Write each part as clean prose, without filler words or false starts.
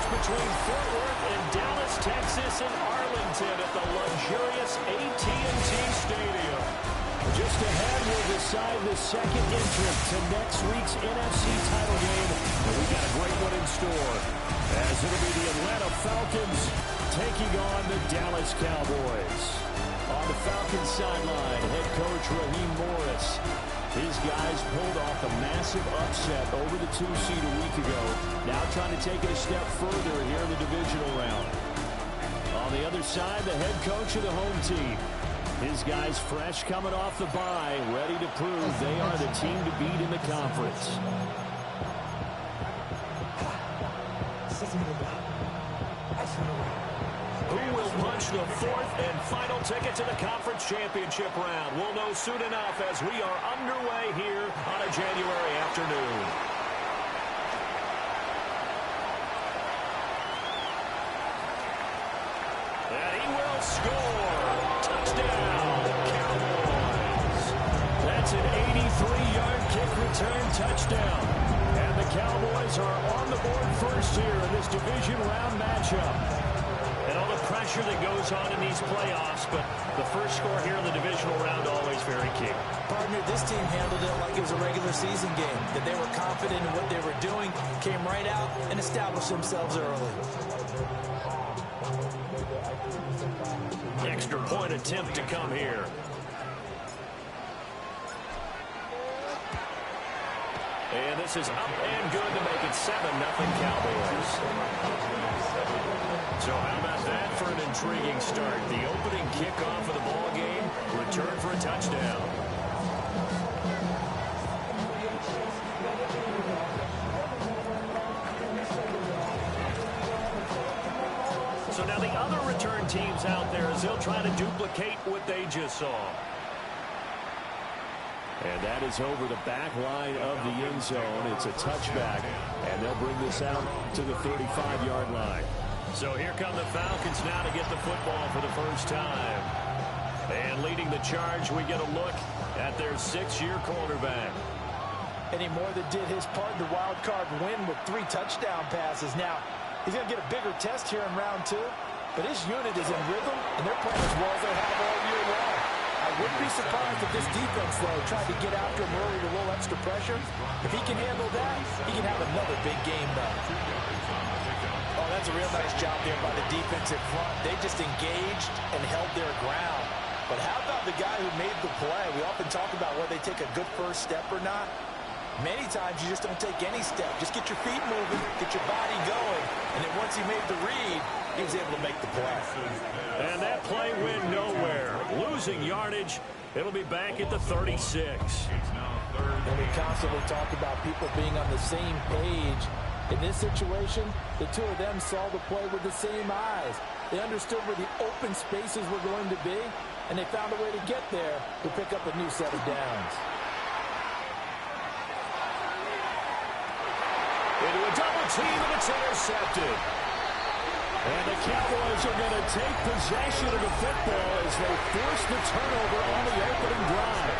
Between Fort Worth and Dallas, Texas, and Arlington at the luxurious AT&T Stadium. Just ahead, we'll decide the second entrant to next week's NFC title game. And we got a great one in store, as it'll be the Atlanta Falcons taking on the Dallas Cowboys. On the Falcons sideline, head coach Raheem Morris. These guys pulled off a massive upset over the 2-seed a week ago. Now trying to take it a step further here in the divisional round. On the other side, the head coach of the home team. His guys fresh coming off the bye, ready to prove they are the team to beat in the conference. Who will punch the fourth and final ticket to the conference championship round? We'll know soon enough as we are underway here on a January afternoon. And he will score. Touchdown, Cowboys. That's an 83-yard kick return touchdown. And the Cowboys are on the board first here in this division round matchup. And all the pressure that goes on in these playoffs, but the first score here in the divisional round always very key. Partner, this team handled it like it was a regular season game, that they were confident in what they were doing, came right out and established themselves early. Extra point attempt to come here. And this is up and good to make it 7-0 Cowboys. So how about that for an intriguing start? The opening kickoff of the ball game, return for a touchdown. So now the other return teams out there as they'll try to duplicate what they just saw. And that is over the back line of the end zone. It's a touchback, and they'll bring this out to the 35-yard line. So here come the Falcons now to get the football for the first time. And leading the charge, we get a look at their 6-year quarterback. And he more than did his part in the wild card win with 3 touchdown passes. Now, he's going to get a bigger test here in round 2, but his unit is in rhythm, and they're playing as well as they have all year long. I wouldn't be surprised if this defense, though, tried to get after him early with a little extra pressure. If he can handle that, he can have another big game, though. Oh, that's a real nice job there by the defensive front. They just engaged and held their ground. But how about the guy who made the play? We often talk about whether they take a good first step or not. Many times you just don't take any step. Just get your feet moving, get your body going, and then once he made the read, he was able to make the play. And that play went nowhere. Losing yardage. It'll be back at the 36. And we constantly talk about people being on the same page. In this situation, the two of them saw the play with the same eyes. They understood where the open spaces were going to be, and they found a way to get there to pick up a new set of downs. Into a double team, and it's intercepted. And the Cowboys are going to take possession of the football as they force the turnover on the opening drive.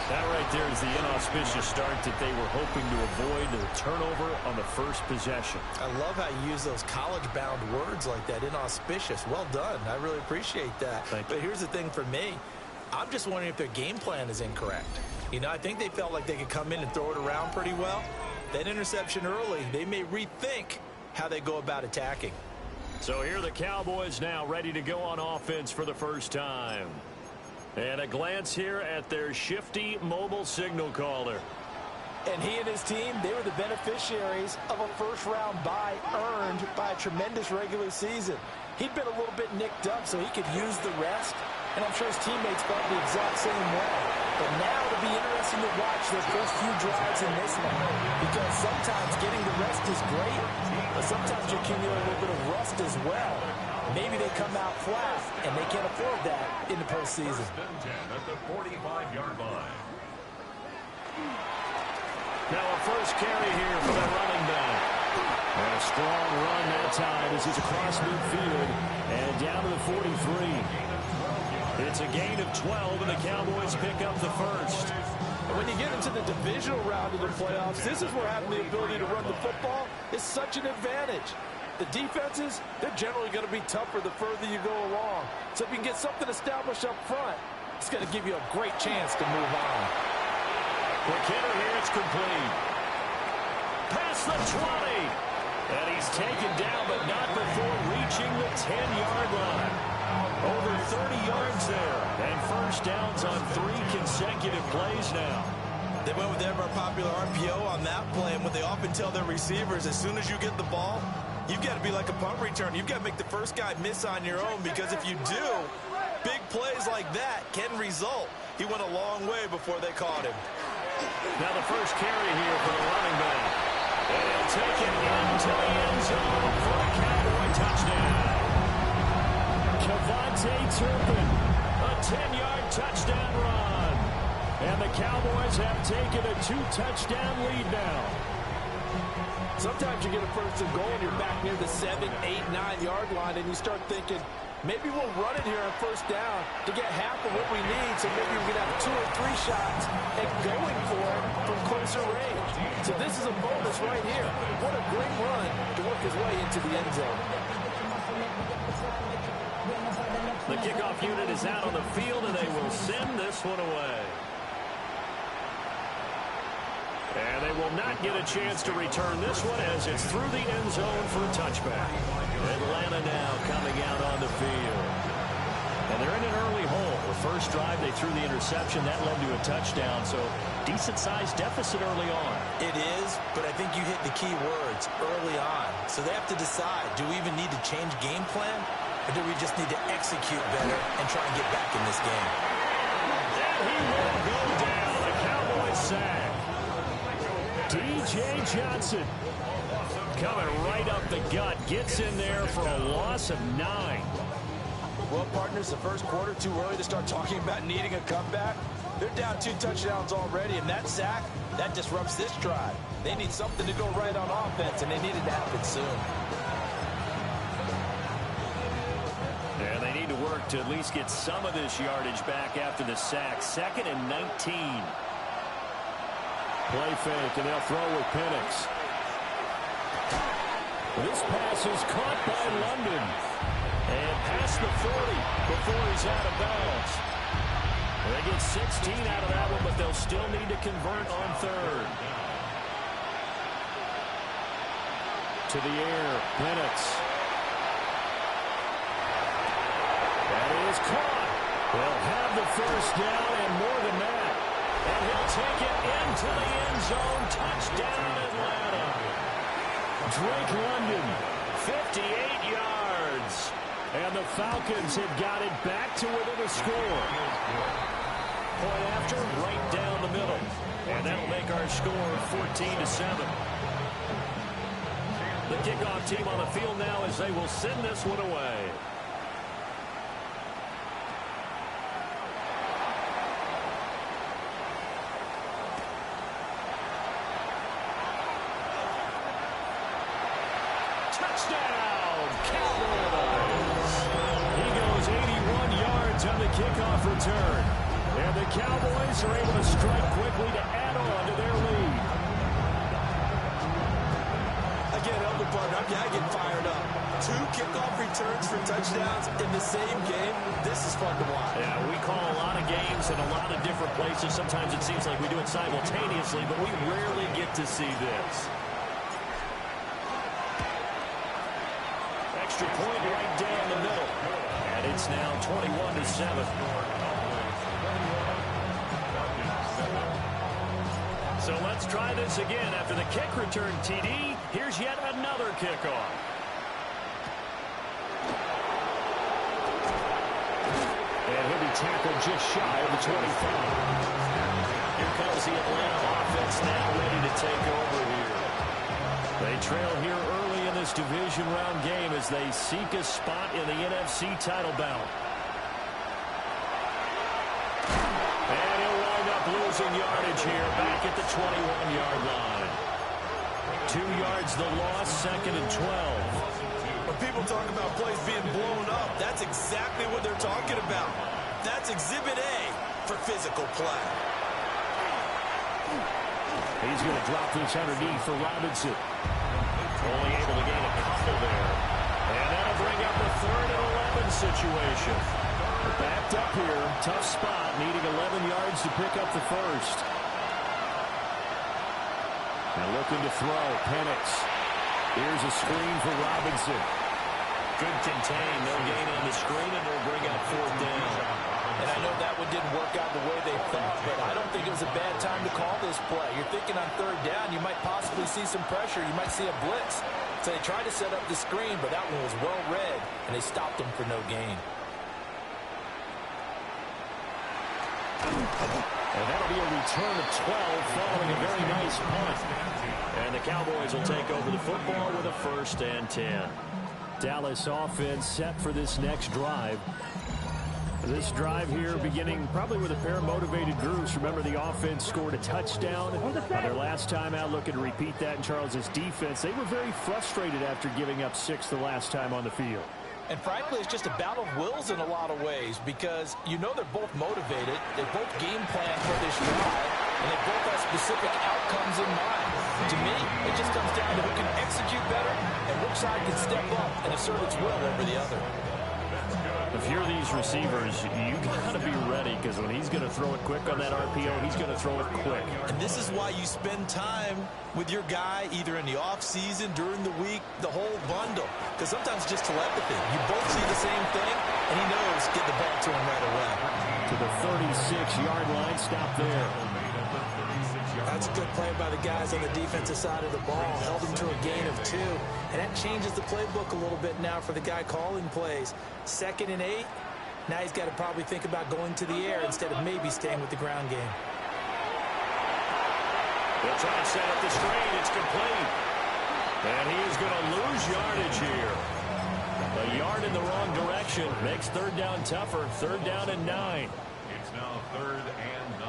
That right there is the inauspicious start that they were hoping to avoid, the turnover on the first possession. I love how you use those college-bound words like that, inauspicious. Well done. I really appreciate that. But here's the thing for me. I'm just wondering if their game plan is incorrect. You know, I think they felt like they could come in and throw it around pretty well. That interception early, they may rethink how they go about attacking. So here are the Cowboys now ready to go on offense for the first time. And a glance here at their shifty mobile signal caller. And he and his team, they were the beneficiaries of a first-round bye earned by a tremendous regular season. He'd been a little bit nicked up, so he could use the rest. And I'm sure his teammates felt the exact same way. But now it'll be interesting to watch those first few drives in this one. Because sometimes getting the rest is great, but sometimes you accumulate a little bit of rust as well. Maybe they come out flat, and they can't afford that in the postseason. At the 45-yard line. Now a first carry here for the running back. And a strong run that time as he's across midfield and down to the 43. It's a gain of 12, and the Cowboys pick up the first. When you get into the divisional round of the playoffs, this is where having the ability to run the football is such an advantage. The defenses, they're generally going to be tougher the further you go along. So if you can get something established up front, it's going to give you a great chance to move on. Quick hitter here, it's complete. Past the 20. And he's taken down, but not before reaching the 10-yard line. Over 30 yards there. And first downs on 3 consecutive plays now. They went with their popular RPO on that play, and what they often tell their receivers, as soon as you get the ball, you've got to be like a punt return. You've got to make the first guy miss on your own, because if you do, big plays like that can result. He went a long way before they caught him. Now the first carry here for the running back. And he'll take it into the end zone for a Cowboy touchdown. KaVontae Turpin, a 10-yard touchdown run. And the Cowboys have taken a 2-touchdown lead now. Sometimes you get a first and goal and you're back near the 7, 8, 9-yard line, and you start thinking, maybe we'll run it here on first down to get half of what we need, so maybe we can have 2 or 3 shots at going for it from closer range. So this is a bonus right here. What a great run to work his way into the end zone. The kickoff unit is out on the field, and they will send this one away. And they will not get a chance to return this one as it's through the end zone for a touchback. Atlanta now coming out on the field. And they're in an early hole. The first drive, they threw the interception. That led to a touchdown, so decent-sized deficit early on. It is, but I think you hit the key words, early on. So they have to decide, do we even need to change game plan, or do we just need to execute better and try and get back in this game? And he will go down. The Cowboys sack. D.J. Johnson coming right up the gut. Gets in there for a loss of 9. Well, partners, the first quarter, too early to start talking about needing a comeback. They're down 2 touchdowns already, and that sack, that disrupts this drive. They need something to go right on offense, and they need it to happen soon. And they need to work work to at least get some of this yardage back after the sack. 2nd and 19. Play fake, and they'll throw with Penix. This pass is caught by London. And past the 40 before he's out of bounds. They get 16 out of that one, but they'll still need to convert on 3rd. To the air, Penix. That is caught. They'll have the first down and more than that. And he'll take it into the end zone. Touchdown, Atlanta. Drake London, 58 yards. and the Falcons have got it back to within a score. Point after, right down the middle. And that'll make our score 14-7. The kickoff team on the field now as they will send this one away. Touchdown, Cowboys! He goes 81 yards on the kickoff return. And the Cowboys are able to strike quickly to add on to their lead. Again, Elder Partner, I get fired up. 2 kickoff returns for touchdowns in the same game. This is fun to watch. Yeah, we call a lot of games in a lot of different places. Sometimes it seems like we do it simultaneously, but we rarely get to see this. Extra point right down the middle. And it's now 21-7. So let's try this again. After the kick return TD, here's yet another kickoff. And he'll be tackled just shy of the 25. Here comes the Atlanta offense now ready to take over here. They trail here early in this division round game as they seek a spot in the NFC title bout. And he'll wind up losing yardage here back at the 21-yard line. 2 yards the loss, 2nd and 12. When people talk about plays being blown up, that's exactly what they're talking about. That's Exhibit A for physical play. He's going to drop this underneath for Robinson. Only able to gain a couple there. And that'll bring up the 3rd and 11 situation. Backed up here, tough spot, needing 11 yards to pick up the first. Now looking to throw, Penix. Here's a screen for Robinson. Good contain, no gain on the screen, and it'll bring up 4th down. And I know that one didn't work out the way they thought, but I don't think it was a bad time to call this play. You're thinking on 3rd down, you might possibly see some pressure. You might see a blitz. So they tried to set up the screen, but that one was well read, and they stopped him for no gain. And that'll be a return of 12 following a very nice punt. And the Cowboys will take over the football with a 1st and 10. Dallas offense set for this next drive. This drive here beginning probably with a pair of motivated groups. Remember, the offense scored a touchdown on their last time out. Looking to repeat that in Charles's defense. They were very frustrated after giving up 6 the last time on the field. And frankly, it's just a battle of wills in a lot of ways because you know they're both motivated. They both game plan for this drive, and they both have specific outcomes in mind. To me, it just comes down to who can execute better and which side can step up and assert its will over the other. If you're these receivers, you got to be ready because when he's going to throw it quick on that RPO, he's going to throw it quick. And this is why you spend time with your guy either in the offseason, during the week, the whole bundle. Because sometimes it's just telepathy. You both see the same thing, and he knows get the ball to him right away. To the 36-yard line, stop there. That's a good play by the guys on the defensive side of the ball. Held him to a gain of 2. And that changes the playbook a little bit now for the guy calling plays. 2nd and 8. Now he's got to probably think about going to the air instead of maybe staying with the ground game. They'll try and set up the screen. It's complete. And he is going to lose yardage here. A yard in the wrong direction makes 3rd down tougher. 3rd down and 9. It's now 3rd and 9.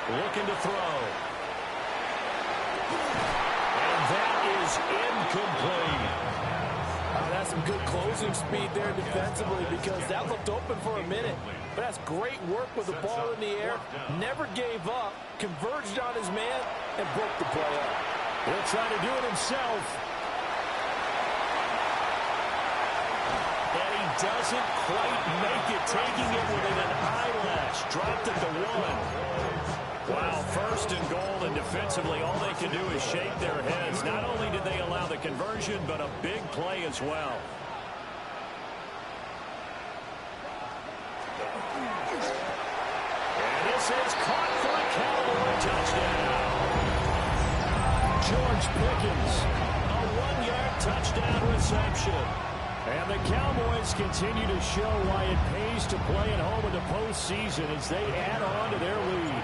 Looking to throw. And that is incomplete. That's some good closing speed there defensively because that looked open for a minute. But that's great work with the ball in the air. Never gave up, converged on his man, and broke the play up. He'll try to do it himself. And he doesn't quite make it, taking it within an eyelash. Dropped at the 1. Wow, first and goal, and defensively all they can do is shake their heads. Not only did they allow the conversion, but a big play as well. And this is caught for a Cowboy touchdown. George Pickens, a 1-yard touchdown reception. And the Cowboys continue to show why it pays to play at home in the postseason as they add on to their lead.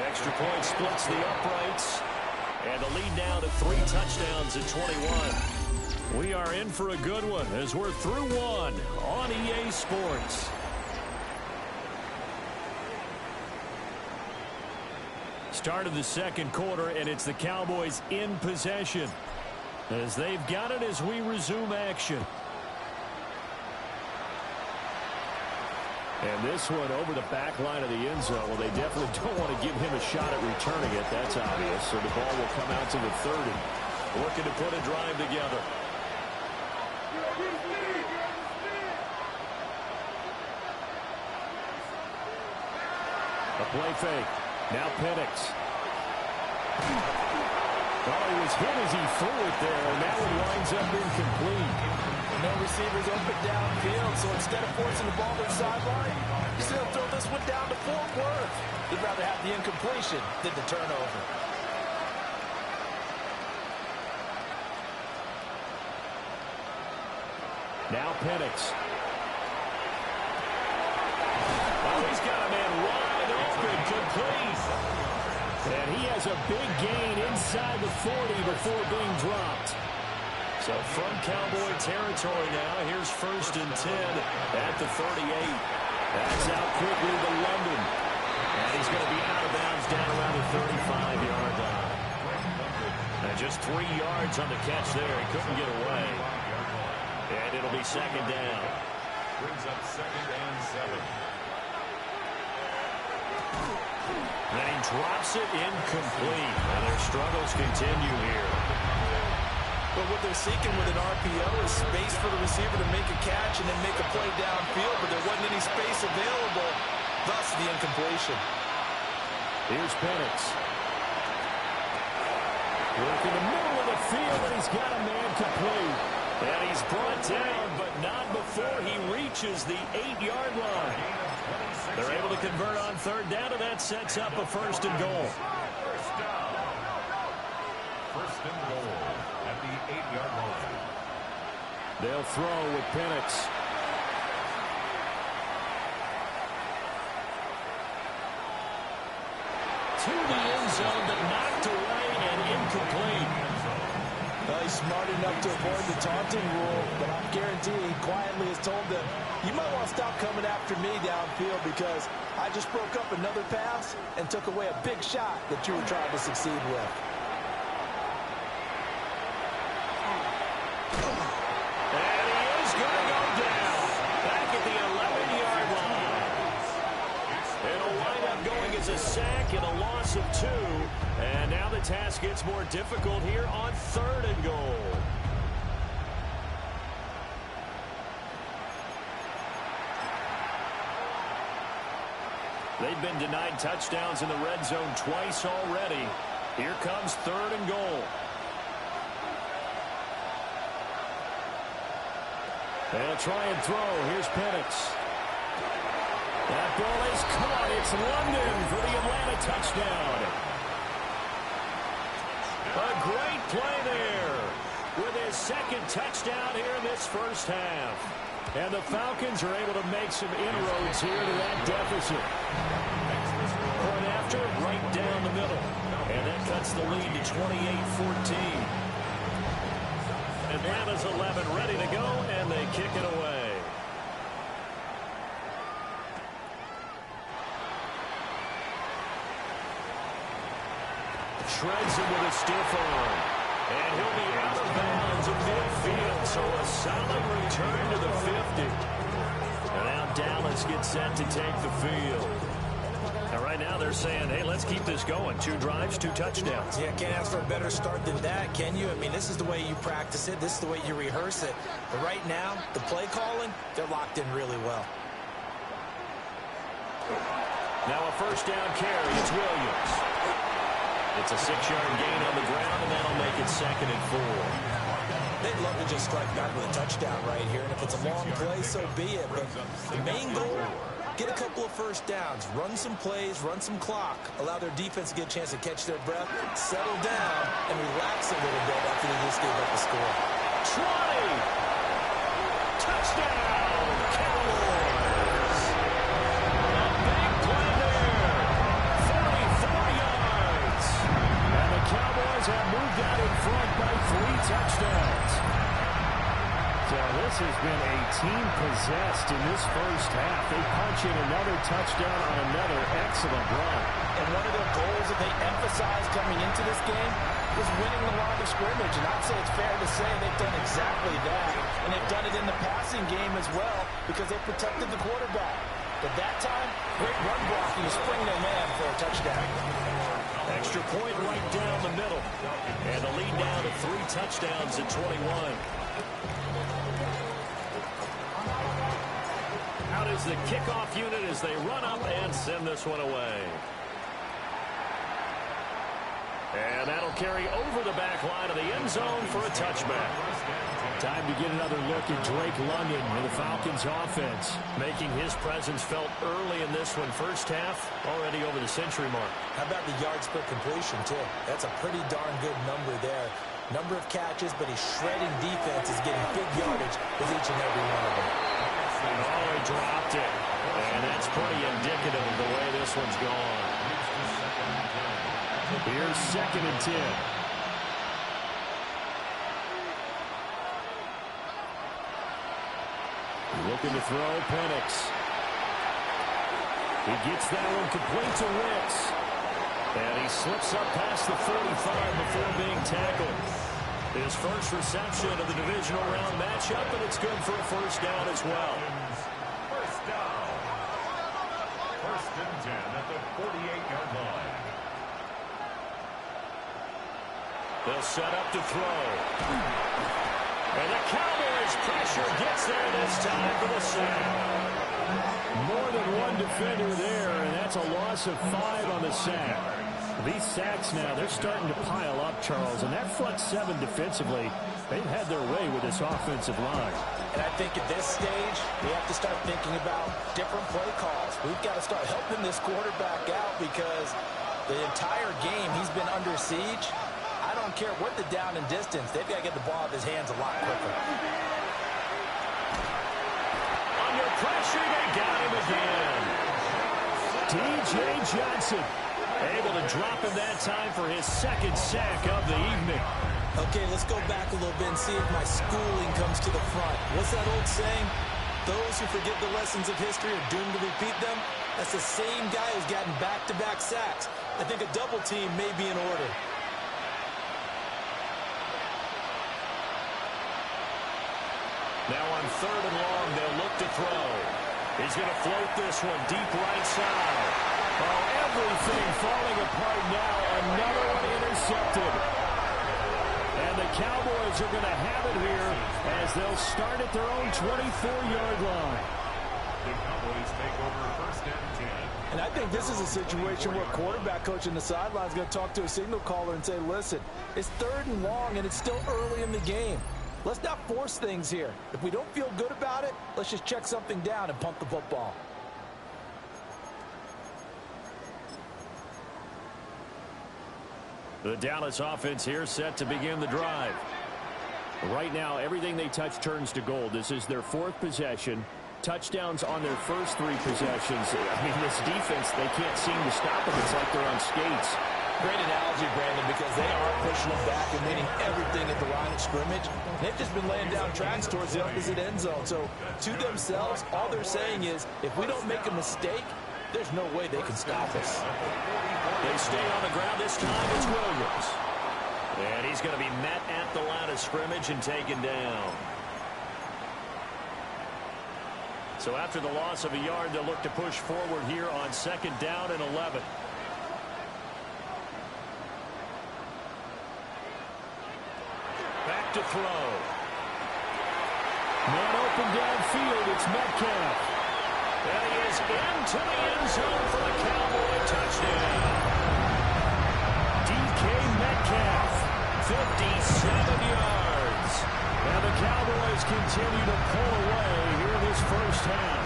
Extra point splits the uprights. And the lead now to 3 touchdowns at 21. We are in for a good one as we're through one on EA Sports. Start of the second quarter, and it's the Cowboys in possession as they've got it as we resume action. And this one over the back line of the end zone. Well, they definitely don't want to give him a shot at returning it. That's obvious. So the ball will come out to the 30. Looking to put a drive together. A play fake. Now Penix. Well, he was hit as he threw it there, and that one winds up incomplete. No receivers open downfield, so instead of forcing the ball to the sideline, you still throw this one down to Fort Worth. He'd rather have the incompletion than the turnover. Now Penix. Oh, he's got a man wide open, complete. And he has a big gain inside the 40 before being dropped. So from Cowboy territory now, here's 1st and 10 at the 38. That's out quickly to London. And he's going to be out of bounds down around the 35-yard line. And just 3 yards on the catch there. He couldn't get away. And it'll be 2nd down. Brings up 2nd and 7. Then he drops it incomplete. And their struggles continue here. But what they're seeking with an RPO is space for the receiver to make a catch and then make a play downfield, but there wasn't any space available, thus the incompletion. Here's Penix. Work in the middle of the field, and he's got a man complete. And he's brought down, but not before he reaches the 8-yard line. They're able to convert on 3rd down, and that sets up a 1st and goal. 1st and goal at the 8-yard line. They'll throw with Penix. To the end zone, but knocked away and incomplete. Well, he's smart enough to avoid the taunting rule, but I'm guaranteeing he quietly has told them, you might want to stop coming after me downfield because I just broke up another pass and took away a big shot that you were trying to succeed with. And he is going to go down back at the 11-yard line. It'll wind up going as a sack and a loss of 2. And now the task gets more difficult here on 3rd and goal. They've been denied touchdowns in the red zone twice already. Here comes 3rd and goal. They'll try and throw. Here's Penix. That ball is caught. It's London for the Atlanta touchdown. A great play there with his 2nd touchdown here in this first half. And the Falcons are able to make some inroads here to that deficit. Point after, right down the middle. And that cuts the lead to 28-14. Atlanta's 11 ready to go, and they kick it away. shreds him with a stiff arm. And he'll be out of bounds at midfield, so a solid return to the 50. And now Dallas gets set to take the field. And right now they're saying, hey, let's keep this going. 2 drives, 2 touchdowns. Yeah, can't ask for a better start than that, can you? I mean, this is the way you practice it. This is the way you rehearse it. But right now, the play calling, they're locked in really well. Now a first down carry. It's Williams. It's a 6-yard gain on the ground, and that'll make it 2nd and 4. They'd love to just strike back with a touchdown right here, and if it's a long play, so be it. But the main goal, get a couple of first downs, run some plays, run some clock, allow their defense to get a chance to catch their breath, settle down, and relax a little bit after they just gave up the score. 20! Touchdown! Cowboys! A big play there. 44 yards. And the Cowboys have moved out in front by 3 touchdowns. So this has been a team possessed in this first half. They punch in another touchdown on another excellent run. And one of their goals that they emphasized coming into this game was winning the line of scrimmage. And I'd say it's fair to say they've done exactly that. And they've done it in the passing game as well because they protected the quarterback. But that time, great run blocking to spring their man for a touchdown. Extra point right down the middle. And the lead down to 3 touchdowns at 21. Out is the kickoff unit as they run up and send this one away. And that'll carry over the back line of the end zone for a touchback. Time to get another look at Drake London and the Falcons offense. Making his presence felt early in this one. First half, already over the century mark. How about the yards per completion, too? That's a pretty darn good number there. Number of catches, but he's shredding defense, is getting big yardage with each and every one of them. Oh, he dropped it. And that's pretty indicative of the way this one's gone. Here's 2nd and 10. Looking to throw, Penix. He gets that one complete to Wicks. And he slips up past the 45 before being tackled. His first reception of the divisional round matchup, and it's good for a first down as well. First down. 1st and 10 at the 48-yard line. They'll set up to throw. And the Cowboys pressure gets there this time for the sack. More than one defender there, and that's a loss of 5 on the sack. These sacks now, they're starting to pile up, Charles, and that front 7 defensively, they've had their way with this offensive line. And I think at this stage, we have to start thinking about different play calls. We've got to start helping this quarterback out because the entire game he's been under siege. I don't care what the down and distance, they've got to get the ball out of his hands a lot quicker. Under pressure, they got him again. D.J. Johnson able to drop him that time for his 2nd sack of the evening. Okay, let's go back a little bit and see if my schooling comes to the front. What's that old saying? Those who forget the lessons of history are doomed to repeat them. That's the same guy who's gotten back-to-back sacks. I think a double team may be in order. Now on 3rd and long, they'll look to throw. He's going to float this one deep right side. Oh, everything falling apart now. Another one intercepted. And the Cowboys are going to have it here as they'll start at their own 24-yard line. The Cowboys take over 1st and 10. And I think this is a situation where quarterback coach in the sideline is going to talk to a signal caller and say, listen, it's 3rd and long and it's still early in the game. Let's not force things here. If we don't feel good about it, let's just check something down and pump the football. The Dallas offense here set to begin the drive. Right now, everything they touch turns to gold. This is their 4th possession. Touchdowns on their first 3 possessions. I mean, this defense, they can't seem to stop them. It's like they're on skates. Great analogy, Brandon, because they are pushing them back and winning everything at the line of scrimmage. They've just been laying down tracks towards the opposite end zone. So to themselves, all they're saying is, if we don't make a mistake, There's no way they can stop us. They stay on the ground this time. It's Williams. And he's going to be met at the line of scrimmage and taken down. So after the loss of a yard, they'll look to push forward here on 2nd down and 11. Back to throw. Man open downfield. It's Metcalf. And he is into the end zone for the Cowboy touchdown. DK Metcalf, 57 yards. And the Cowboys continue to pull away here in this first half.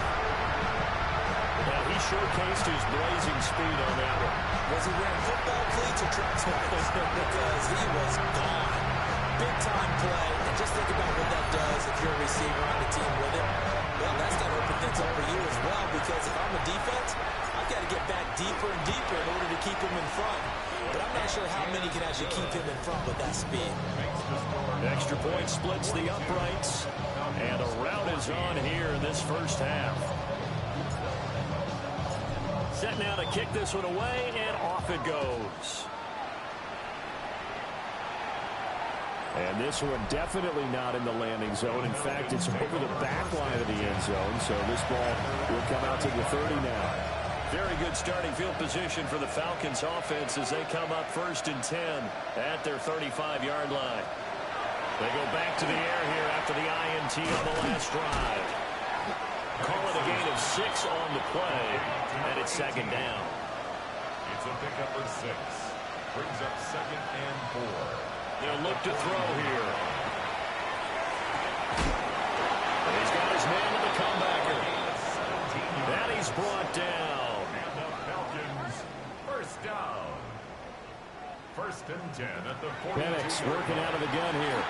Now, he showcased his blazing speed on that one. Was he wearing football cleats or track spikes? Because he was gone. Big-time play. And just think about what that does if you're a receiver on the team with him. Well, that's going to open things up for you as well, because if I'm a defense, I've got to get back deeper and deeper in order to keep him in front. But I'm not sure how many can actually keep him in front with that speed. Extra point splits the uprights. And a rout is on here in this first half. Set now to kick this one away, and off it goes. And this one definitely not in the landing zone. In fact, it's over the back line of the end zone. So this ball will come out to the 30 now. Very good starting field position for the Falcons offense as they come up 1st and 10 at their 35-yard line. They go back to the air here after the INT on the last drive. Call it a gain of 6 on the play, and it's 2nd down. It's a pickup of 6. Brings up 2nd and 4. They'll look to throw here. And he's got his man to the comebacker. And he's brought down. And the Falcons, 1st down. 1st and 10 at the 42. Penix working out of the gun here.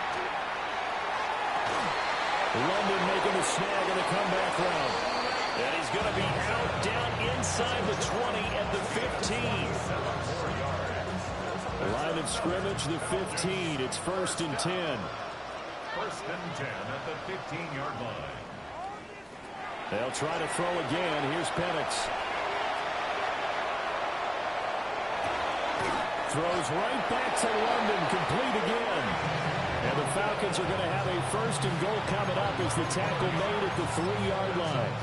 London making the snag in the comeback run. And he's going to be out down inside the 20 at the 15. Line of scrimmage, the 15. It's 1st and 10. 1st and 10 at the 15-yard line. They'll try to throw again. Here's Penix. Throws right back to London, complete again. And the Falcons are going to have a 1st and goal coming up as the tackle made at the 3-yard line.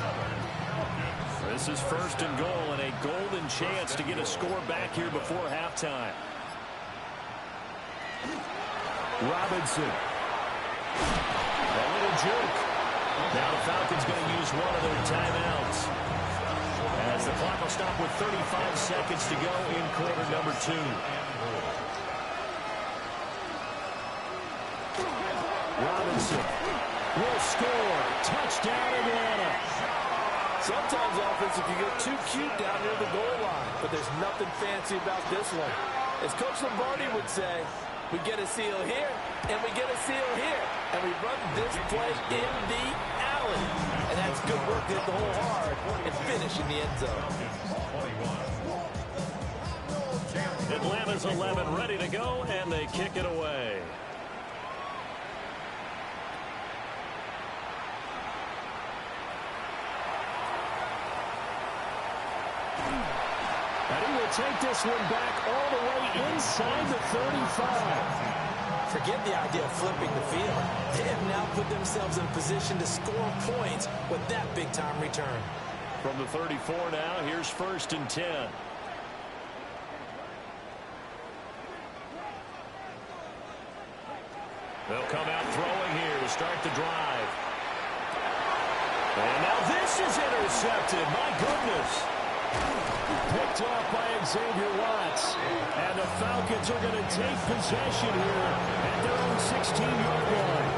This is 1st and goal and a golden chance to get a score back here before halftime. Robinson. A little juke. Now the Falcons going to use one of their timeouts. As the clock will stop with 35 seconds to go in quarter number 2. Robinson will score. Touchdown, Atlanta. Sometimes offense, if you get too cute down near the goal line, but there's nothing fancy about this one. As Coach Lombardi would say, we get a seal here, and we get a seal here, and we run this play in the alley. And that's good work to hit the hole hard and finish in the end zone. Atlanta's 11 ready to go, and they kick it away. And he will take this one back all the way inside the 35. Forget the idea of flipping the field. They have now put themselves in a position to score points with that big-time return. From the 34 now, here's 1st and 10. They'll come out throwing here to start the drive. And now this is intercepted. My goodness. Picked off by Xavier Watts. And the Falcons are going to take possession here at their own 16-yard line.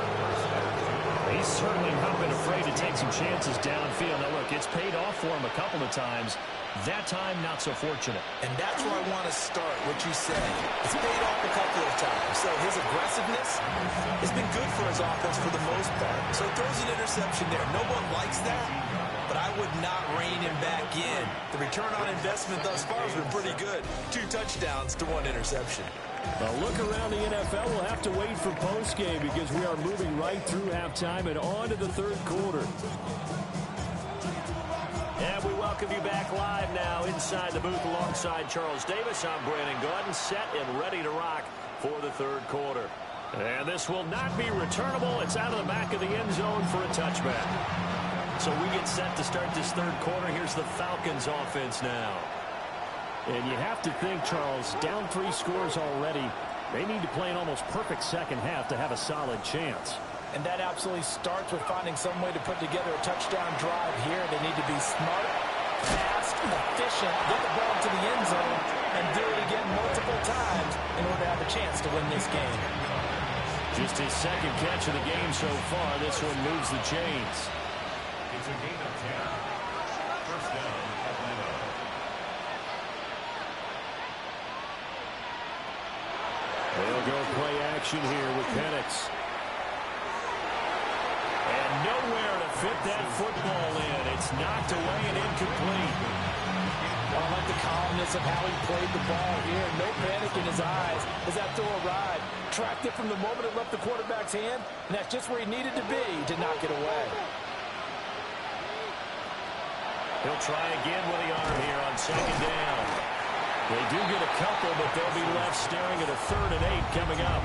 He's certainly not been afraid to take some chances downfield. Now, look, it's paid off for him a couple of times. That time, not so fortunate. And that's where I want to start, what you said. It's paid off a couple of times. So his aggressiveness has been good for his offense for the most part. So he throws an interception there. No one likes that, but I would not rein him back in. The return on investment thus far has been pretty good. 2 touchdowns to 1 interception. A look around the NFL. We'll have to wait for postgame because we are moving right through halftime and on to the 3rd quarter. And we welcome you back live now inside the booth alongside Charles Davis. I'm Brandon Gaudin, set and ready to rock for the third quarter. And this will not be returnable. It's out of the back of the end zone for a touchback. So we get set to start this third quarter. Here's the Falcons offense now. And you have to think, Charles, down 3 scores already. They need to play an almost perfect second half to have a solid chance. And that absolutely starts with finding some way to put together a touchdown drive here. They need to be smart, fast, efficient, get the ball to the end zone, and do it again multiple times in order to have a chance to win this game. Just his second catch of the game so far. This one moves the chains. It's a gain of 10. First down, Atlanta. They'll go play action here with Penix. And nowhere to fit that football in. It's knocked away and incomplete. I like the calmness of how he played the ball here. No panic in his eyes as that throw arrived. Tracked it from the moment it left the quarterback's hand, and that's just where he needed to be to knock it away. He'll try again with the arm here on second down. They do get a couple, but they'll be left staring at a 3rd and 8 coming up.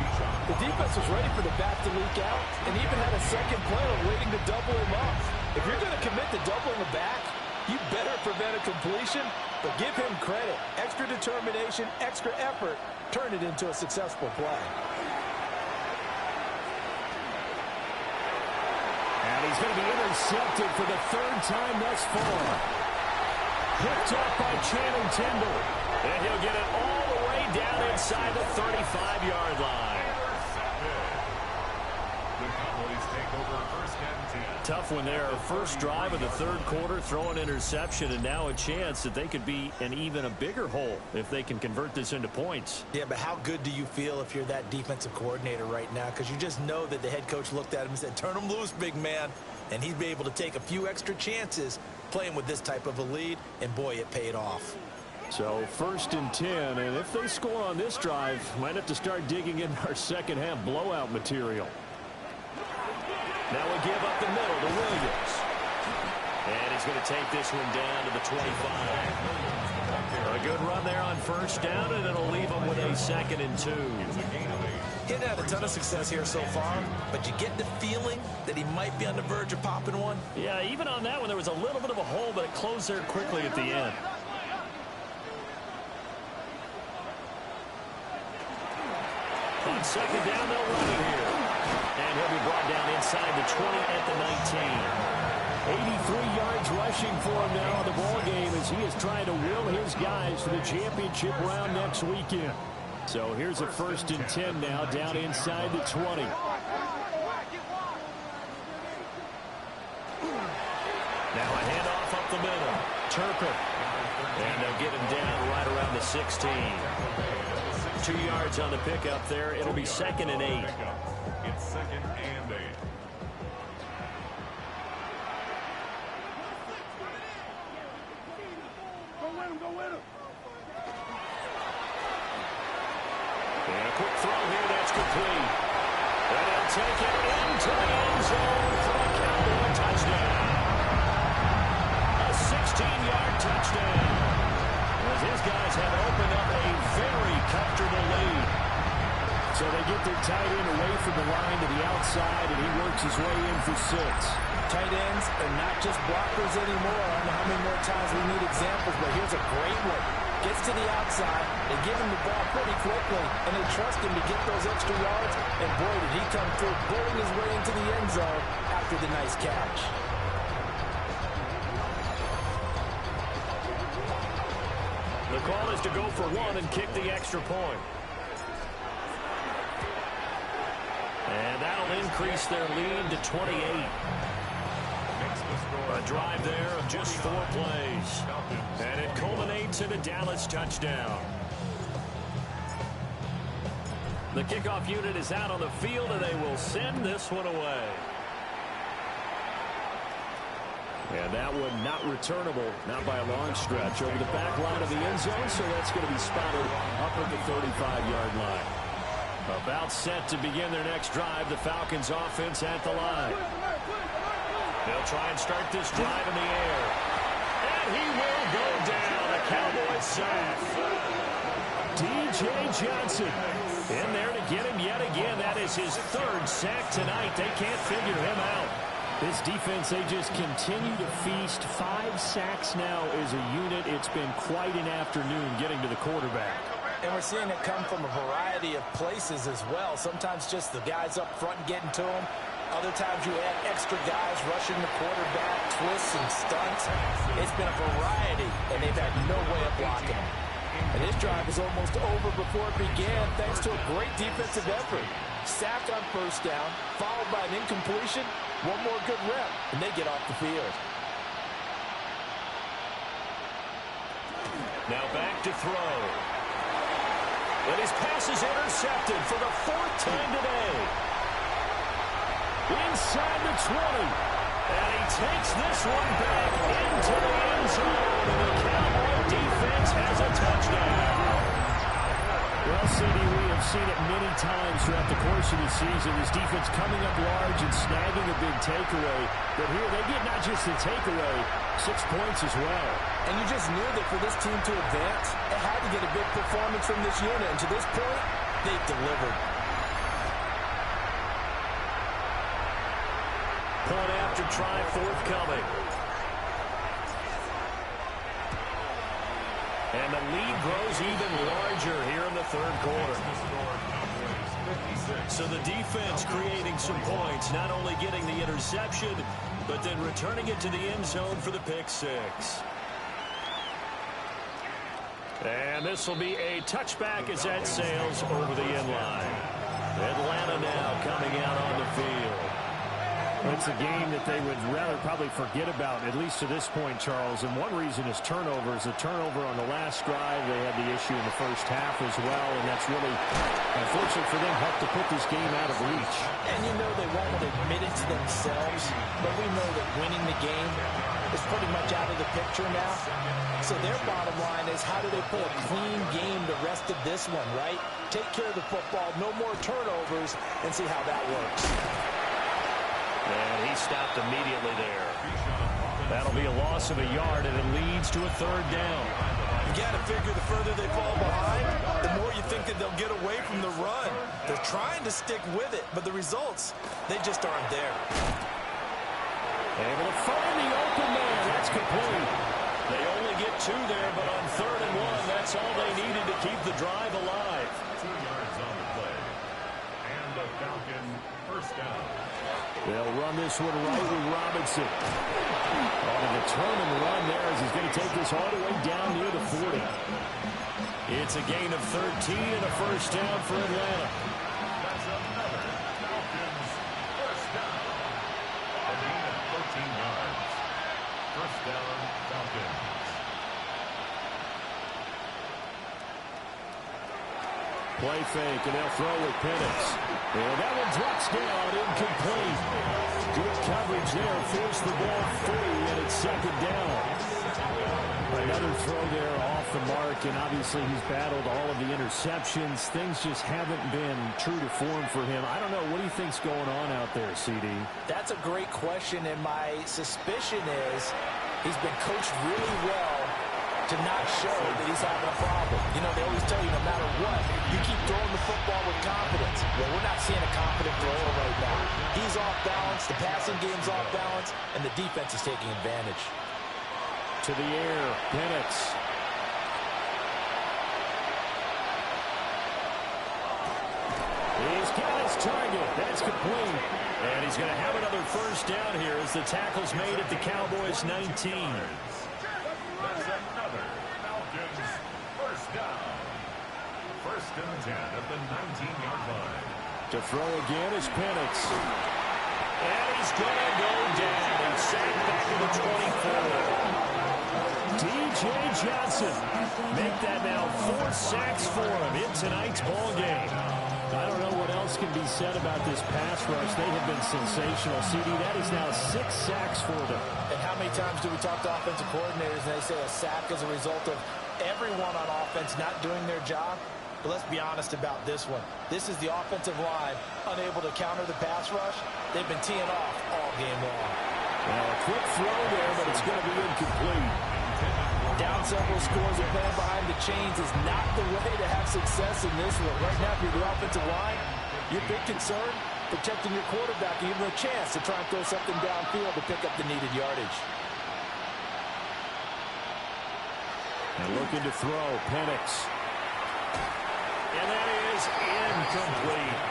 The defense was ready for the back to leak out and even had a second player waiting to double him up. If you're going to commit to doubling the back, you better prevent a completion, but give him credit. Extra determination, extra effort, turn it into a successful play. And he's going to be intercepted for the 3rd time thus far. Picked up by Channing Tindall. And he'll get it all the way down inside the 35-yard line. The Cowboys take over first and 10. Tough one there. First drive of the third quarter, throw an interception, and now a chance that they could be in even a bigger hole if they can convert this into points. Yeah, but how good do you feel if you're that defensive coordinator right now? Because you just know that the head coach looked at him and said, turn him loose, big man. And he'd be able to take a few extra chances playing with this type of a lead, and boy, it paid off. So 1st and 10, and if they score on this drive, might have to start digging in our second half blowout material. Now we give up the middle to Williams. And he's going to take this one down to the 25. A good run there on first down, and it'll leave him with a 2nd and 2. He hadn't had a ton of success here so far, but you get the feeling that he might be on the verge of popping one. Yeah, even on that one, there was a little bit of a hole, but it closed there quickly at the end. On second down, they'll run it here. And he'll be brought down inside the 20 at the 19. 83 yards rushing for him now in the ball game as he is trying to will his guys for the championship round next weekend. So here's a 1st and 10 now down inside the 20. Now a handoff up the middle. Turpin. And they'll get him down right around the 16. 2 yards on the pickup there. It'll be 2nd and 8. It's 2nd and 8. Go with him. And a quick throw here, that's complete. And he'll take it into the end zone for a Cowboy touchdown. A 16-yard touchdown. As his guys have opened up a very comfortable lead. So they get their tight end away from the line to the outside, and he works his way in for 6. Tight ends are not just blockers anymore. I don't know how many more times we need examples, but here's a great one. Gets to the outside, they give him the ball pretty quickly, and they trust him to get those extra yards. And boy, did he come through, bulling his way into the end zone after the nice catch. The call is to go for 1 and kick the extra point. And that'll increase their lead to 28. A drive there of just 4 plays. And it culminates in a Dallas touchdown. The kickoff unit is out on the field, and they will send this one away. And that one not returnable, not by a long stretch, over the back line of the end zone, so that's going to be spotted up at the 35-yard line. About set to begin their next drive, the Falcons offense at the line. They'll try and start this drive in the air. And And he will go down. A Cowboys sack. D.J. Johnson in there to get him yet again. That is his third sack tonight. They can't figure him out. This defense, they just continue to feast. 5 sacks now as a unit. It's been quite an afternoon getting to the quarterback. And we're seeing it come from a variety of places as well. Sometimes just the guys up front getting to him. Other times you add extra guys rushing the quarterback, twists and stunts. It's been a variety, and they've had no way of blocking him. And this drive is almost over before it began thanks to a great defensive effort. Sack on first down, followed by an incompletion. One more good rep, and they get off the field. Now back to throw. And his pass is intercepted for the 4th time today. Inside the 20. And he takes this one back into the end zone. And the Cowboy defense has a touchdown. Well, CD, we have seen it many times throughout the course of the season. This defense coming up large and snagging a big takeaway. But here they get not just the takeaway, 6 points as well. And you just knew that for this team to advance, it had to get a big performance from this unit. And to this point, they've delivered. Point after try forthcoming. And the lead grows even larger here in the third quarter. So the defense creating some points, not only getting the interception, but then returning it to the end zone for the pick 6. And this will be a touchback as that sails over the end line. Atlanta now coming out on the field. It's a game that they would rather probably forget about, at least to this point, Charles. And one reason is turnovers. A turnover on the last drive. They had the issue in the first half as well, and that's really, unfortunate for them, helped to put this game out of reach. And you know they won't admit it to themselves, but we know that winning the game is pretty much out of the picture now. So their bottom line is, how do they play a clean game the rest of this one, right? Take care of the football, no more turnovers, and see how that works. And he stopped immediately there. That'll be a loss of a yard, and it leads to a 3rd down. You got to figure the further they fall behind, the more you think that they'll get away from the run. They're trying to stick with it, but the results, they just aren't there. Able to find the open man. That's complete. They only get 2 there, but on 3rd and 1, that's all they needed to keep the drive alive. 2 yards on the play. And the Falcon first down. They'll run this one right with Robinson. On a determined run there as he's going to take this all the way down near the 40. It's a gain of 13 and a first down for Atlanta. That's another Falcons first down. A gain of 13 yards. First down, Falcons. Play fake, and they'll throw with Penix. And that one drops down, incomplete. Good coverage there, forced the ball free, and it's 2nd down. Another throw there off the mark, and obviously he's battled all of the interceptions. Things just haven't been true to form for him. I don't know, what do you think's going on out there, CD? That's a great question, and my suspicion is he's been coached really well to not show that he's having a problem. You know, they always tell you no matter what, you keep throwing the football with confidence. Well, we're not seeing a confident thrower right now. He's off balance, the passing game's off balance, and the defense is taking advantage. To the air, Penix. He's got his target. That's complete. And he's going to have another first down here as the tackle's made at the Cowboys' 19. That's another Falcons first down. 1st and 10 at the 19-yard line. To throw again is Penix. And he's going to go down. He's sacked back to the 24. D.J. Johnson make that now 4 sacks for him in tonight's ball game. I don't know what else can be said about this pass rush. They have been sensational. CD, that is now 6 sacks for them. And how many times do we talk to offensive coordinators and they say a sack is a result of everyone on offense not doing their job? But let's be honest about this one. This is the offensive line unable to counter the pass rush. They've been teeing off all game long. Well, a quick throw there, but it's going to be incomplete. Down several scores and playing behind the chains is not the way to have success in this one. Right now, if you're the offensive line, your big concern, protecting your quarterback, and give him a chance to try and throw something downfield to pick up the needed yardage. And looking to throw, Penix. And that is incomplete.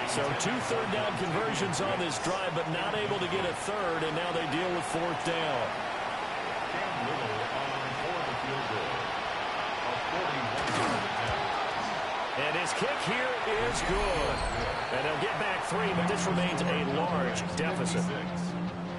So 2 third-down conversions on this drive, but not able to get a third, and now they deal with 4th down. And his kick here is good. And they'll get back 3, but this remains a large deficit.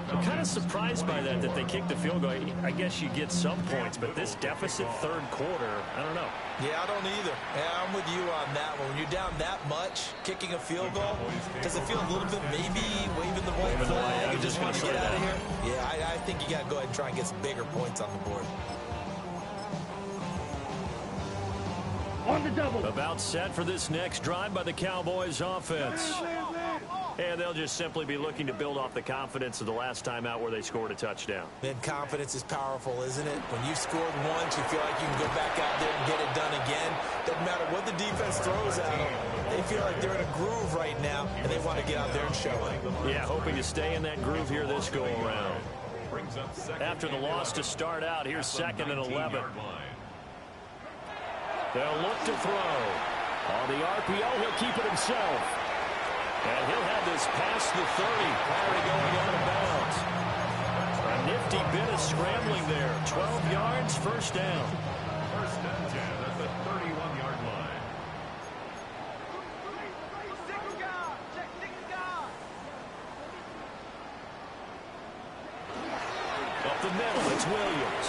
I'm kind of surprised by that they kicked the field goal. I guess you get some points, but this deficit 3rd quarter, I don't know. Yeah, I don't either. Yeah, I'm with you on that one. When you're down that much, kicking a field goal, does it feel a little bit maybe waving the white flag? You just want to get out of here? Yeah, I think you got to go ahead and try and get some bigger points on the board. On the double. About set for this next drive by the Cowboys offense. And they'll just simply be looking to build off the confidence of the last time out where they scored a touchdown. Then confidence is powerful, isn't it? When you scored once, you feel like you can go back out there and get it done again. Doesn't matter what the defense throws at them. They feel like they're in a groove right now, and they want to get out there and show it. Yeah, hoping to stay in that groove here this go-around. After the loss to start out, here's 2nd and 11. They'll look to throw. On the RPO, he'll keep it himself. And he'll have this past the 30 prior to going out of bounds. A nifty bit of scrambling there. 12 yards, 1st down. 1st and 10 at the 31-yard line. Up the middle, it's Williams.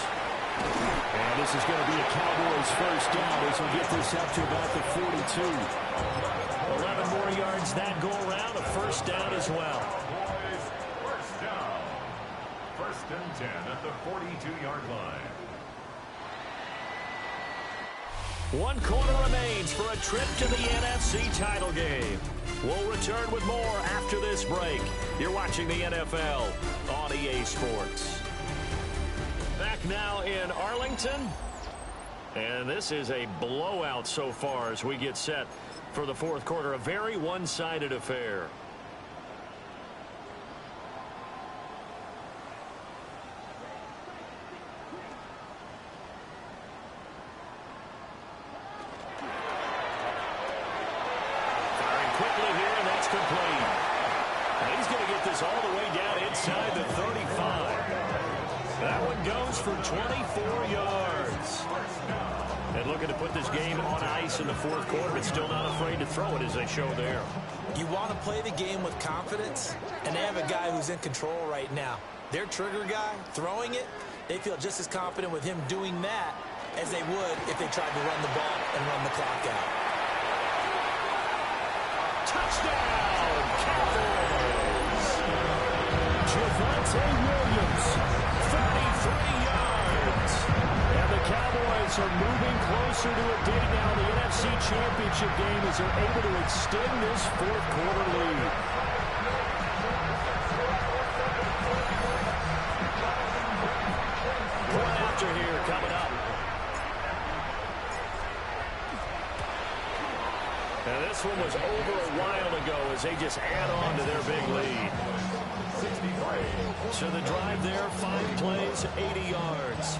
And this is going to be a Cowboys 1st down as we get this up to about the 42. 11 more yards that go around, a 1st down as well. Boys, 1st down. 1st and 10 at the 42-yard line. 1 quarter remains for a trip to the NFC title game. We'll return with more after this break. You're watching the NFL on EA Sports. Back now in Arlington. And this is a blowout so far as we get set for the 4th quarter. A very one-sided affair. Firing quickly here, and that's complete. And he's going to get this all the way down inside the 35. That one goes for 24 yards. And looking to put this game on ice in the 4th quarter, but still not afraid to throw it as they show there. You want to play the game with confidence, and they have a guy who's in control right now. Their trigger guy, throwing it, they feel just as confident with him doing that as they would if they tried to run the ball and run the clock out. Touchdown, Cowboys! Javonte Williams, 33 yards. And the Cowboys are moving closer to a dig now in the NFC Championship game as they're able to extend this 4th quarter lead. Point after here coming up. And this one was over a while ago as they just add on to their big lead. So the drive there, 5 plays, 80 yards.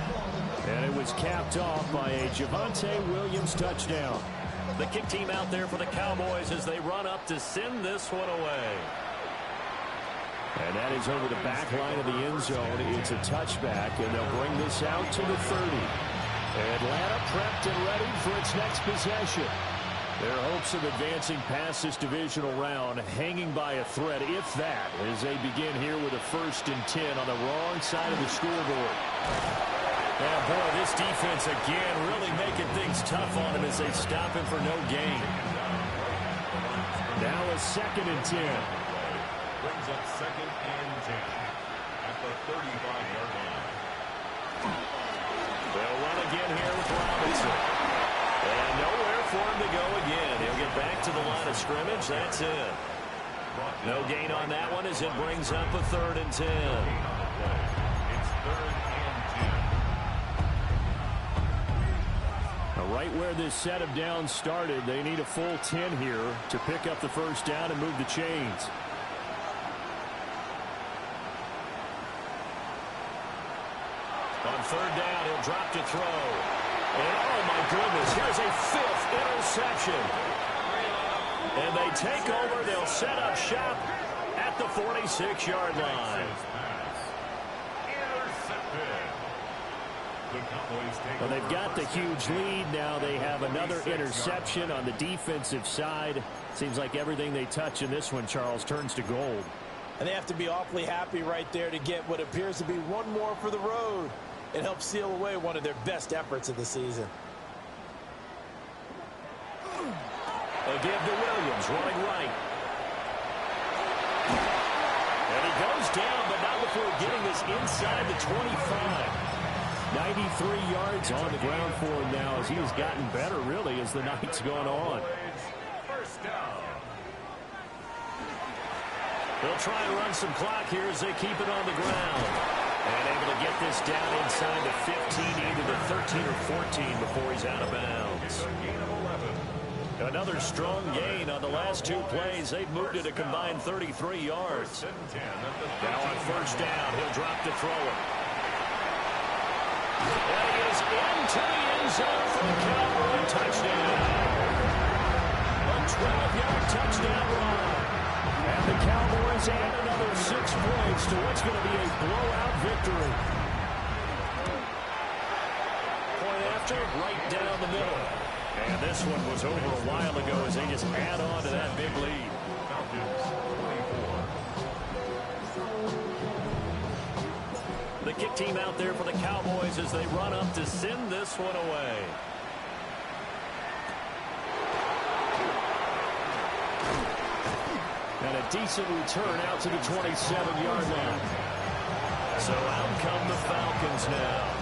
And it was capped off by a Javonte Williams touchdown. The kick team out there for the Cowboys as they run up to send this one away. And that is over the back line of the end zone. It's a touchback, and they'll bring this out to the 30. Atlanta prepped and ready for its next possession. Their hopes of advancing past this divisional round hanging by a thread, if that, as they begin here with a 1st and 10 on the wrong side of the scoreboard. And boy, this defense again really making things tough on him as they stop him for no gain. Now a 2nd and 10. Brings up 2nd and 10 at the 35-yard line. They'll run again here with Robinson. And nowhere for him to go again. He'll get back to the line of scrimmage. That's it. No gain on that one as it brings up a 3rd and 10. It's 3rd and 10. where this set of downs started. They need a full 10 here to pick up the first down and move the chains. On third down, he'll drop to throw. And, oh, my goodness, here's a 5th interception. And they take over. They'll set up shop at the 46-yard line. Well, they've got the huge lead. Now they have another interception on the defensive side. Seems like everything they touch in this one, Charles, turns to gold. And they have to be awfully happy right there to get what appears to be one more for the road. It helps seal away one of their best efforts of the season. They'll give to Williams, running right. And he goes down, but not before getting this inside the 25. 93 yards on the ground for him now as he has gotten better, really, as the night's gone on. First down. They'll try and run some clock here as they keep it on the ground. And able to get this down inside the 15, either the 13 or 14 before he's out of bounds. Another strong gain on the last 2 plays. They've moved it a combined 33 yards. Now on first down, he'll drop to throw it. And he is into the end zone for the Cowboy touchdown. A 12-yard touchdown run. And the Cowboys add another 6 points to what's going to be a blowout victory. Point after, right down the middle. And this one was over a while ago as they just add on to that big lead. The kick team out there for the Cowboys as they run up to send this one away. And a decent return out to the 27-yard line. So out come the Falcons now.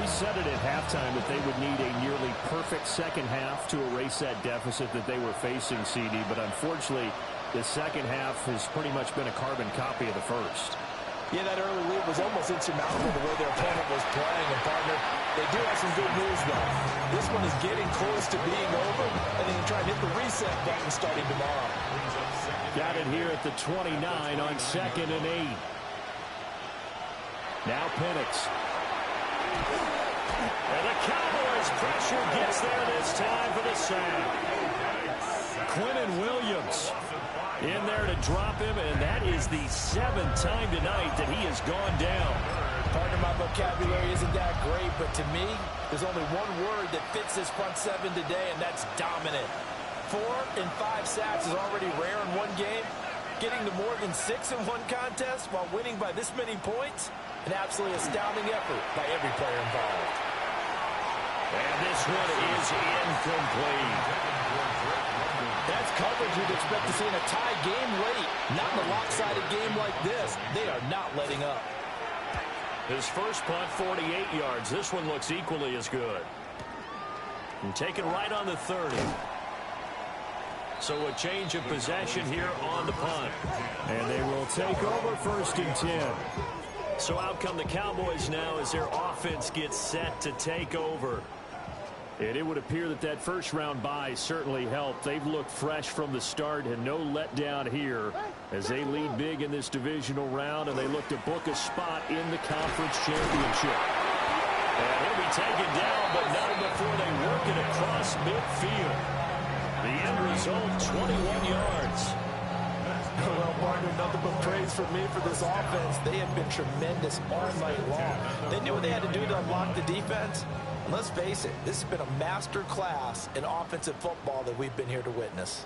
We said it at halftime that they would need a nearly perfect second half to erase that deficit that they were facing, CD. But unfortunately, the second half has pretty much been a carbon copy of the first. Yeah, that early lead was almost insurmountable the way their opponent was playing. And, partner, they do have some good news, though. This one is getting close to being over, and they can try and hit the reset button starting tomorrow. Got it here at the 29 on 2nd and 8. Now Penix. And the Cowboys' pressure gets there this time for the sack. Quinnen Williams in there to drop him, and that is the 7th time tonight that he has gone down. Partner, my vocabulary isn't that great, but to me, there's only one word that fits this front 7 today, and that's dominant. 4 and 5 sacks is already rare in one game. Getting to more than 6 in one contest while winning by this many points, an absolutely astounding effort by every player involved. And this one is incomplete. That's coverage you'd expect to see in a tie game late. Not in a lopsided game like this. They are not letting up. His first punt, 48 yards. This one looks equally as good. And taken right on the 30. So a change of possession here on the punt. And they will take over 1st and 10. So out come the Cowboys now as their offense gets set to take over. And it would appear that that first-round bye certainly helped. They've looked fresh from the start and no letdown here as they lead big in this divisional round, and they look to book a spot in the conference championship. And he'll be taken down, but not before they work it across midfield. The end result, 21 yards. Well, partner, nothing but praise from me for this offense. They have been tremendous all night long. They knew what they had to do to unlock the defense. And let's face it, this has been a master class in offensive football that we've been here to witness.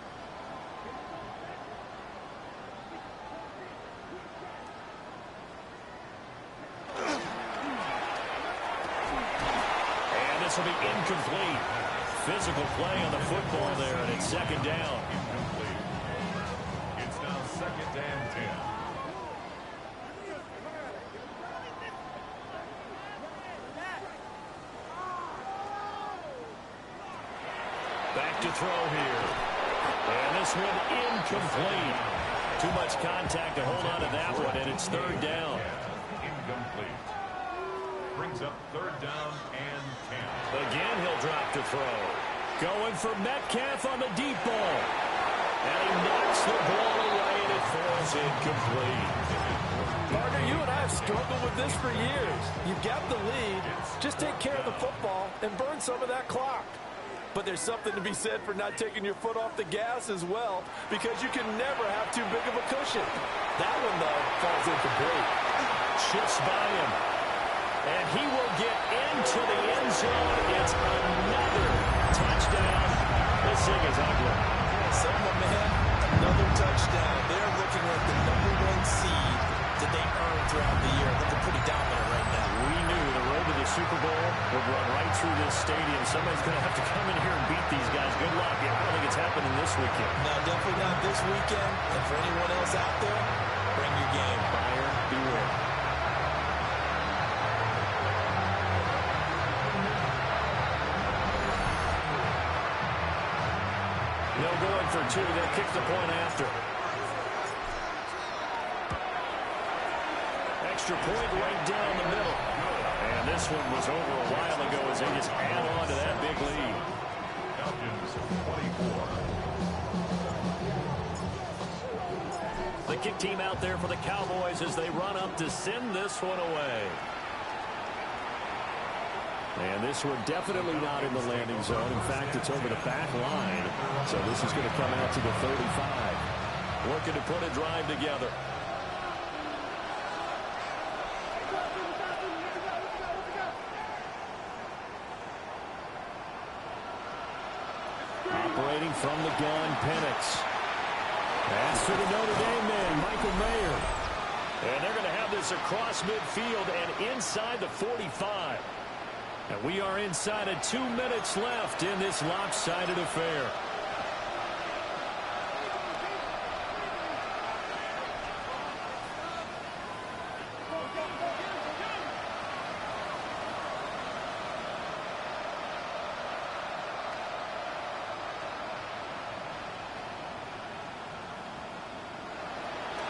And this will be incomplete. Physical play on the football there, and it's 2nd down. It's now 2nd and 10. Back to throw here. And this one incomplete. Too much contact to hold on to that one, and it's 3rd down. Incomplete. Brings up 3rd down and 10. The Again, he'll drop to throw. Going for Metcalf on the deep ball. And he knocks the ball away, and it falls incomplete. Partner, you and I have struggled with this for years. You've got the lead. Just take care of the football and burn some of that clock. But there's something to be said for not taking your foot off the gas as well, because you can never have too big of a cushion. That one, though, falls incomplete. Shifts by him. And he will get into the end zone. It's another touchdown. This thing is ugly. Selma, man, another touchdown. They're looking like the #1 seed that they earned throughout the year. Looking pretty dominant right now. We knew the road to the Super Bowl would run right through this stadium. Somebody's going to have to come in here and beat these guys. Good luck. I don't think it's happening this weekend. No, definitely not this weekend. And for anyone else out there, bring your game. Buyer beware. No going for two. They'll kick the point after. Extra point right down the middle. And this one was over a while ago as they just add on to that big lead. Falcons 24. The kick team out there for the Cowboys as they run up to send this one away. And this one definitely not in the landing zone. In fact, it's over the back line. So this is going to come out to the 35. Working to put a drive together. Operating from the gun, Penix. Pass to the Notre Dame man, Michael Mayer. And they're going to have this across midfield and inside the 45. And we are inside of 2 minutes left in this lopsided affair.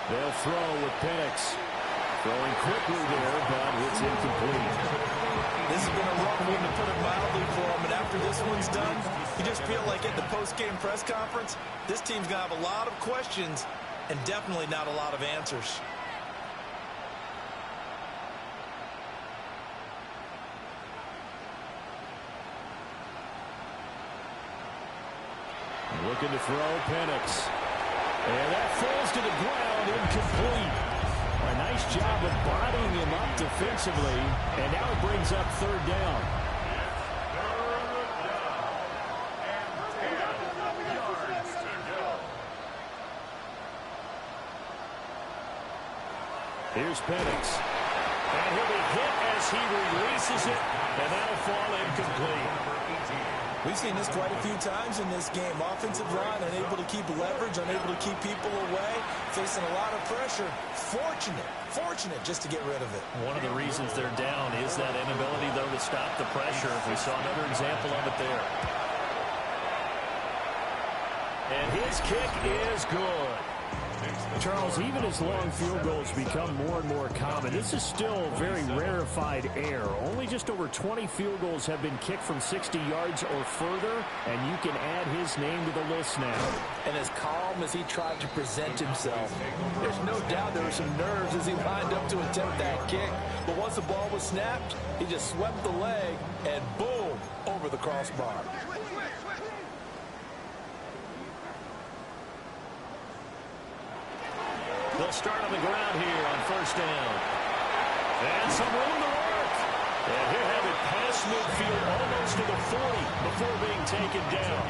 They'll throw with Penix. Throwing quickly there, but it's incomplete. This has been a rough one, to put it mildly, for him. And after this one's done, you just feel like at the post-game press conference, this team's going to have a lot of questions and definitely not a lot of answers. Looking to throw, Penix. And that falls to the ground, incomplete. A nice job of bodying him up defensively, and now it brings up third down. Here's Penix. And he'll be hit as he releases it, and that'll fall incomplete. We've seen this quite a few times in this game. Offensive line unable to keep leverage, unable to keep people away, facing a lot of pressure. Fortunate just to get rid of it. One of the reasons they're down is that inability, though, to stop the pressure. We saw another example of it there. And his kick is good. Charles, even as long field goals become more and more common, this is still very rarefied air. Only just over 20 field goals have been kicked from 60 yards or further, and you can add his name to the list now. And as calm as he tried to present himself, there's no doubt there were some nerves as he lined up to attempt that kick. But once the ball was snapped, he just swept the leg, and boom, over the crossbar. They'll start on the ground here on first down. And some room to work. And he'll have it past midfield almost to the 40 before being taken down.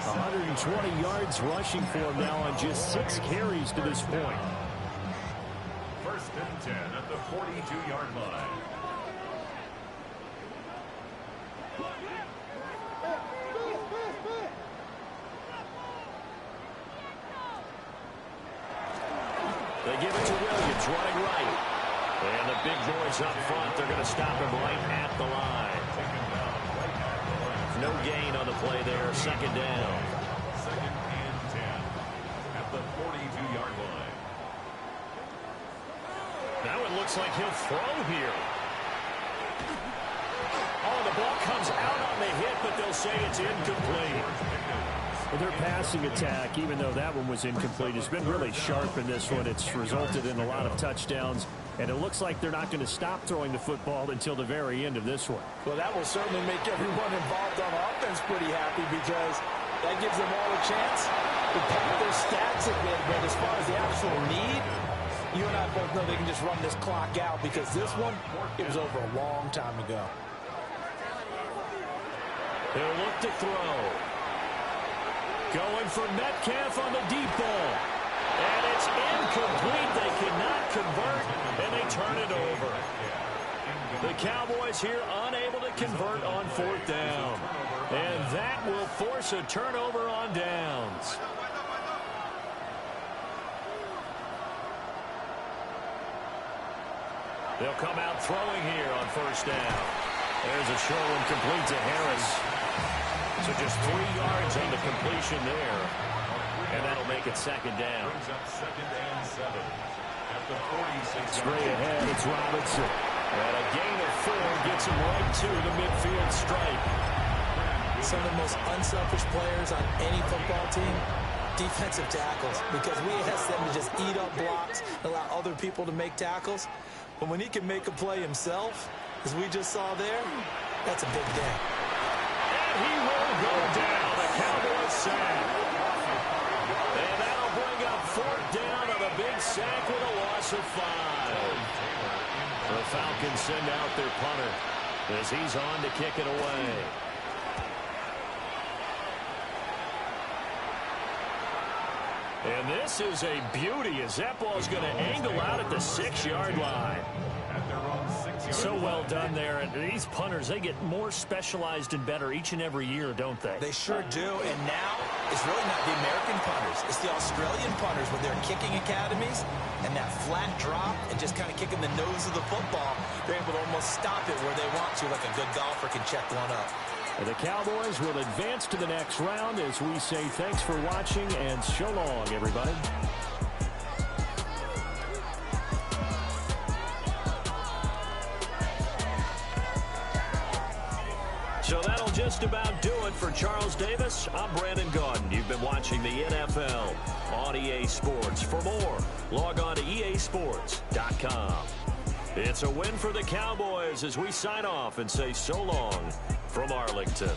120 yards rushing for him now on just 6 carries to this point. First and 10 at the 42-yard line. They give it to Williams running right. And the big boys up front, they're going to stop him right at the line. No gain on the play there. Second down. Second and 10 at the 42-yard line. Now it looks like he'll throw here. Oh, the ball comes out on the hit, but they'll say it's incomplete. Well, their passing attack, even though that one was incomplete, has been really sharp in this one. It's resulted in a lot of touchdowns, and it looks like they're not going to stop throwing the football until the very end of this one. Well, that will certainly make everyone involved on offense pretty happy because that gives them all a chance to pad their stats a bit. But as far as the actual need, you and I both know they can just run this clock out because this one, it was over a long time ago. They'll look to throw. Going for Metcalf on the deep ball. And it's incomplete. They cannot convert, and they turn it over. The Cowboys here unable to convert on fourth down. And that will force a turnover on downs. They'll come out throwing here on first down. There's a short one complete to Harris. So just 3 yards on the completion there. And that'll make it second down. Second and 7 at the 46. Straight ahead, it's Robinson. And a gain of 4 gets him right to the midfield stripe. Some of the most unselfish players on any football team, defensive tackles, because we ask them to just eat up blocks, allow other people to make tackles. But when he can make a play himself, as we just saw there, that's a big day. And he will go down. The Cowboys sack. And that'll bring up fourth down on a big sack with a loss of 5. The Falcons send out their punter as he's on to kick it away. And this is a beauty as that ball is going to angle out at the 6-yard line. So well done there. And these punters, they get more specialized and better each and every year, don't they? They sure do. And now it's really not the American punters. It's the Australian punters with their kicking academies and that flat drop and just kind of kicking the nose of the football. They're able to almost stop it where they want to, like a good golfer can check one up. And the Cowboys will advance to the next round as we say thanks for watching and so long, everybody. So that'll just about do it for Charles Davis. I'm Brandon Gaudin. You've been watching the NFL on EA Sports. For more, log on to easports.com. It's a win for the Cowboys as we sign off and say so long from Arlington.